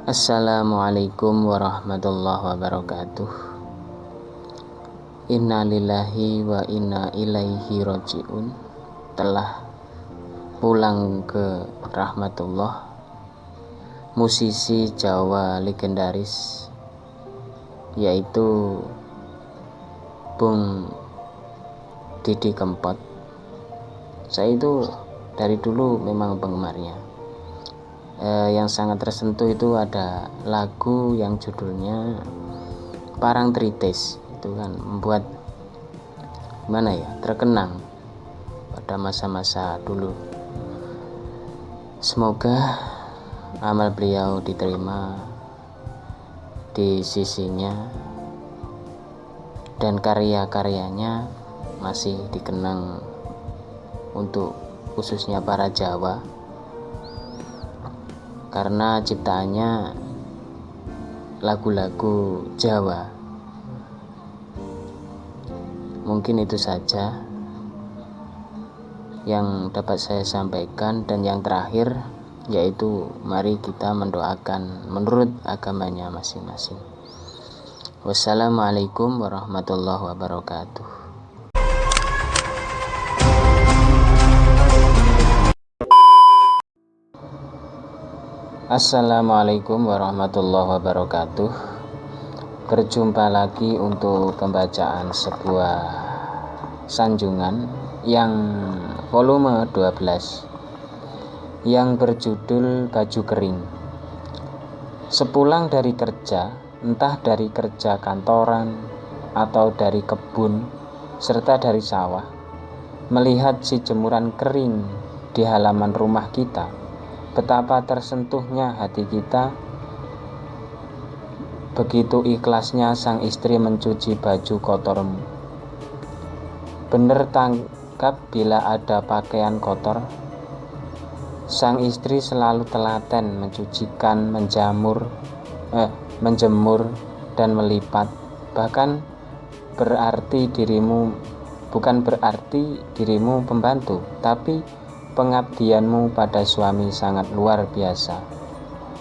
Assalamualaikum warahmatullahi wabarakatuh. Inna lillahi wa inna ilaihi roji'un. Telah pulang ke rahmatullah musisi Jawa legendaris, yaitu Bung Didi Kempot. Saya itu dari dulu memang penggemarnya. Yang sangat tersentuh itu ada lagu yang judulnya Parangtritis. Itu kan membuat terkenang pada masa-masa dulu. Semoga amal beliau diterima di sisinya dan karya-karyanya masih dikenang untuk khususnya para Jawa, karena ciptaannya lagu-lagu Jawa. Mungkin itu saja yang dapat saya sampaikan, dan yang terakhir yaitu mari kita mendoakan menurut agamanya masing-masing. Wassalamualaikum warahmatullahi wabarakatuh. Assalamualaikum warahmatullahi wabarakatuh. Berjumpa lagi untuk pembacaan sebuah sanjungan yang volume 12 yang berjudul Baju Kering. Sepulang dari kerja, entah dari kerja kantoran atau dari kebun serta dari sawah, melihat si jemuran kering di halaman rumah kita, betapa tersentuhnya hati kita. Begitu ikhlasnya sang istri mencuci baju kotormu. Bener tangkap bila ada pakaian kotor. Sang istri selalu telaten mencucikan, menjemur dan melipat. Bukan berarti dirimu pembantu, tapi pengabdianmu pada suami sangat luar biasa.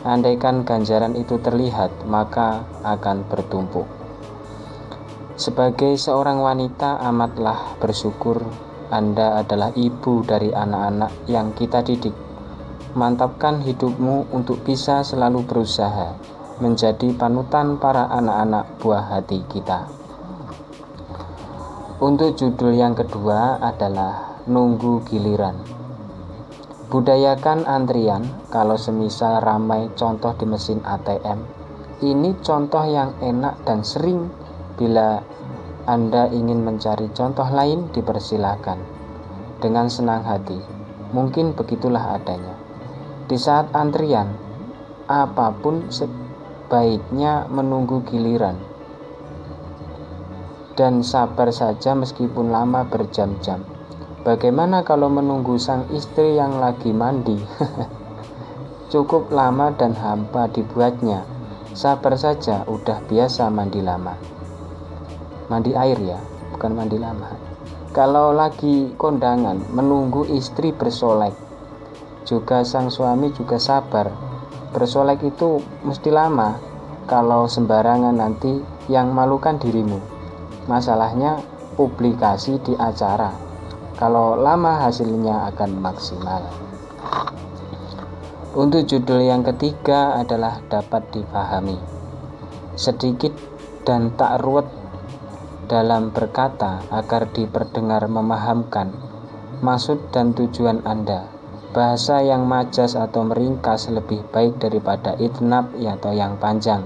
Andaikan ganjaran itu terlihat, maka akan bertumpuk. Sebagai seorang wanita, amatlah bersyukur Anda adalah ibu dari anak-anak yang kita didik. Mantapkan hidupmu untuk bisa selalu berusaha menjadi panutan para anak-anak buah hati kita. Untuk judul yang kedua adalah Nunggu Giliran. Budayakan antrian kalau semisal ramai contoh di mesin ATM. Ini contoh yang enak dan sering. Bila Anda ingin mencari contoh lain, dipersilakan dengan senang hati. Mungkin begitulah adanya. Di saat antrian, apapun sebaiknya menunggu giliran dan sabar saja meskipun lama berjam-jam. Bagaimana kalau menunggu sang istri yang lagi mandi? Cukup lama dan hampa dibuatnya. Sabar saja, udah biasa mandi lama. Mandi air ya, bukan mandi lama. Kalau lagi kondangan, menunggu istri bersolek. Juga sang suami juga sabar. Bersolek itu mesti lama. Kalau sembarangan nanti yang malukan dirimu. Masalahnya publikasi di acara. Kalau lama hasilnya akan maksimal. Untuk judul yang ketiga adalah dapat dipahami. Sedikit dan tak ruwet dalam berkata agar diperdengar memahamkan maksud dan tujuan Anda. Bahasa yang majas atau meringkas lebih baik daripada itnab atau yang panjang.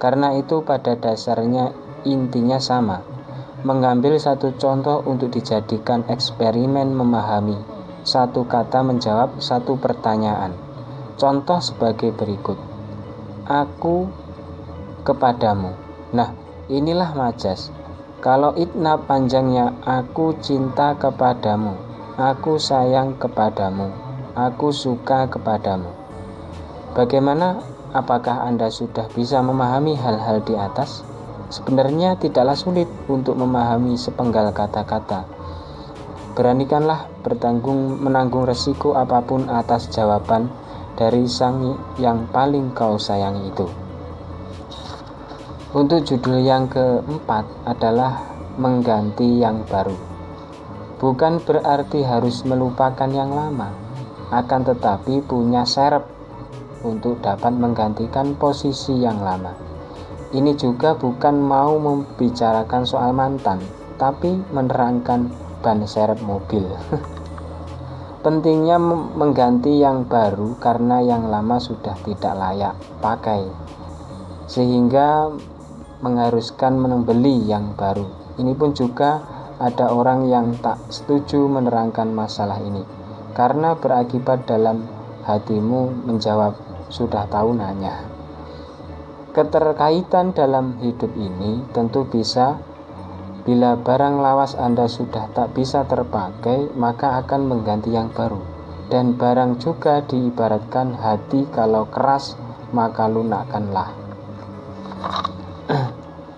Karena itu pada dasarnya intinya sama. Mengambil satu contoh untuk dijadikan eksperimen memahami. Satu kata menjawab satu pertanyaan. Contoh sebagai berikut. Aku kepadamu. Nah, inilah majas. Kalau itnab panjangnya aku cinta kepadamu, aku sayang kepadamu, aku suka kepadamu. Bagaimana? Apakah Anda sudah bisa memahami hal-hal di atas? Sebenarnya tidaklah sulit untuk memahami sepenggal kata-kata. Beranikanlah menanggung resiko apapun atas jawaban dari sang yang paling kau sayangi itu. Untuk judul yang keempat adalah mengganti yang baru. Bukan berarti harus melupakan yang lama, akan tetapi punya serep untuk dapat menggantikan posisi yang lama. Ini juga bukan mau membicarakan soal mantan, tapi menerangkan ban serep mobil. Pentingnya mengganti yang baru karena yang lama sudah tidak layak pakai, sehingga mengharuskan membeli yang baru. Ini pun juga ada orang yang tak setuju menerangkan masalah ini, karena berakibat dalam hatimu menjawab, sudah tahu nanya. Keterkaitan dalam hidup ini tentu bisa. Bila barang lawas Anda sudah tak bisa terpakai, maka akan mengganti yang baru. Dan barang juga diibaratkan hati, kalau keras maka lunakkanlah.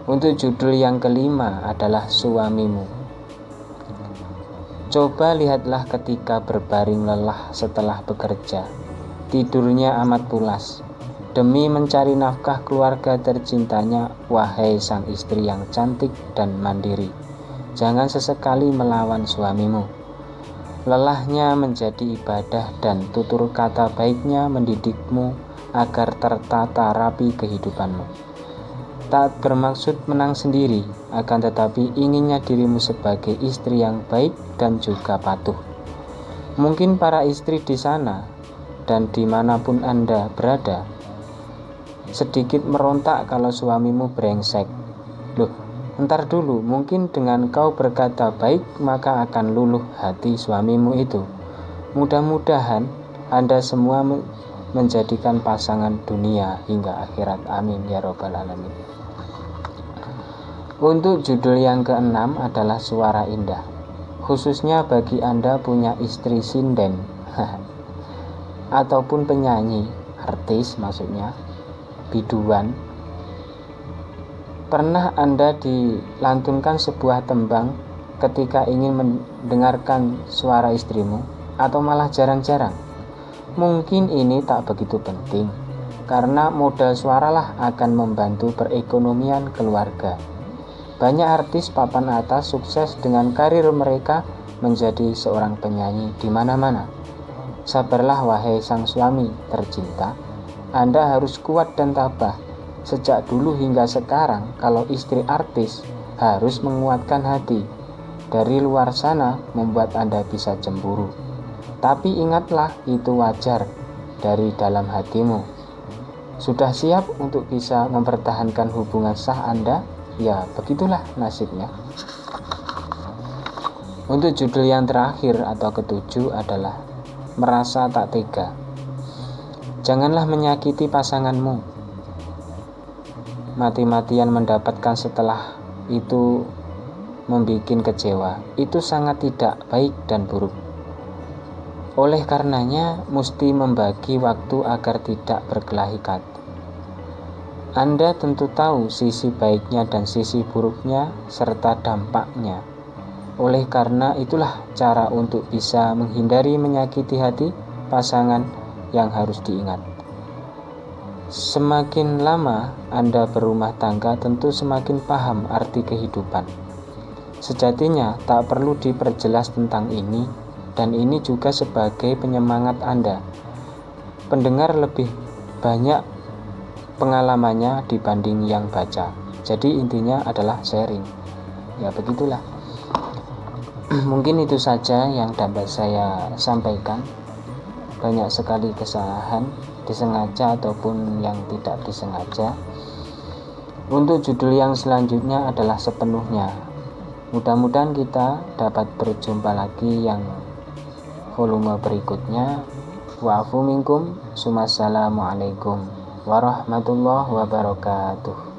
Untuk judul yang kelima adalah suamimu. Coba lihatlah ketika berbaring lelah setelah bekerja, tidurnya amat pulas, demi mencari nafkah keluarga tercintanya. Wahai sang istri yang cantik dan mandiri, jangan sesekali melawan suamimu. Lelahnya menjadi ibadah dan tutur kata baiknya mendidikmu agar tertata rapi kehidupanmu. Tak bermaksud menang sendiri, akan tetapi inginnya dirimu sebagai istri yang baik dan juga patuh. Mungkin para istri di sana dan dimanapun Anda berada sedikit merontak kalau suamimu brengsek. Loh, entar dulu, mungkin dengan kau berkata baik maka akan luluh hati suamimu itu. Mudah-mudahan Anda semua menjadikan pasangan dunia hingga akhirat. Amin ya robbal alamin. Untuk judul yang keenam adalah suara indah. Khususnya bagi Anda punya istri sinden ataupun penyanyi, artis maksudnya, biduan. Pernah Anda dilantunkan sebuah tembang ketika ingin mendengarkan suara istrimu, atau malah jarang-jarang? Mungkin ini tak begitu penting, karena modal suaralah akan membantu perekonomian keluarga. Banyak artis papan atas sukses dengan karir mereka menjadi seorang penyanyi di mana-mana. Sabarlah wahai sang suami tercinta, Anda harus kuat dan tabah. Sejak dulu hingga sekarang, kalau istri artis harus menguatkan hati. Dari luar sana membuat Anda bisa cemburu. Tapi ingatlah, itu wajar dari dalam hatimu. Sudah siap untuk bisa mempertahankan hubungan sah Anda? Ya, begitulah nasibnya. Untuk judul yang terakhir atau ketujuh adalah merasa tak tega. Janganlah menyakiti pasanganmu. Mati-matian mendapatkan setelah itu membuat kecewa. Itu sangat tidak baik dan buruk. Oleh karenanya, mesti membagi waktu agar tidak berkelahi hati. Anda tentu tahu sisi baiknya dan sisi buruknya serta dampaknya. Oleh karena itulah cara untuk bisa menghindari menyakiti hati pasangan yang harus diingat. Semakin lama Anda berumah tangga, tentu semakin paham arti kehidupan. Sejatinya tak perlu diperjelas tentang ini, dan ini juga sebagai penyemangat Anda. Pendengar lebih banyak pengalamannya dibanding yang baca. Jadi intinya adalah sharing. Ya begitulah. Mungkin itu saja yang dapat saya sampaikan. Banyak sekali kesalahan, disengaja ataupun yang tidak disengaja. Untuk judul yang selanjutnya adalah sepenuhnya. Mudah-mudahan kita dapat berjumpa lagi yang volume berikutnya. Wa'afu minkum. Assalamualaikum warahmatullahi wabarakatuh.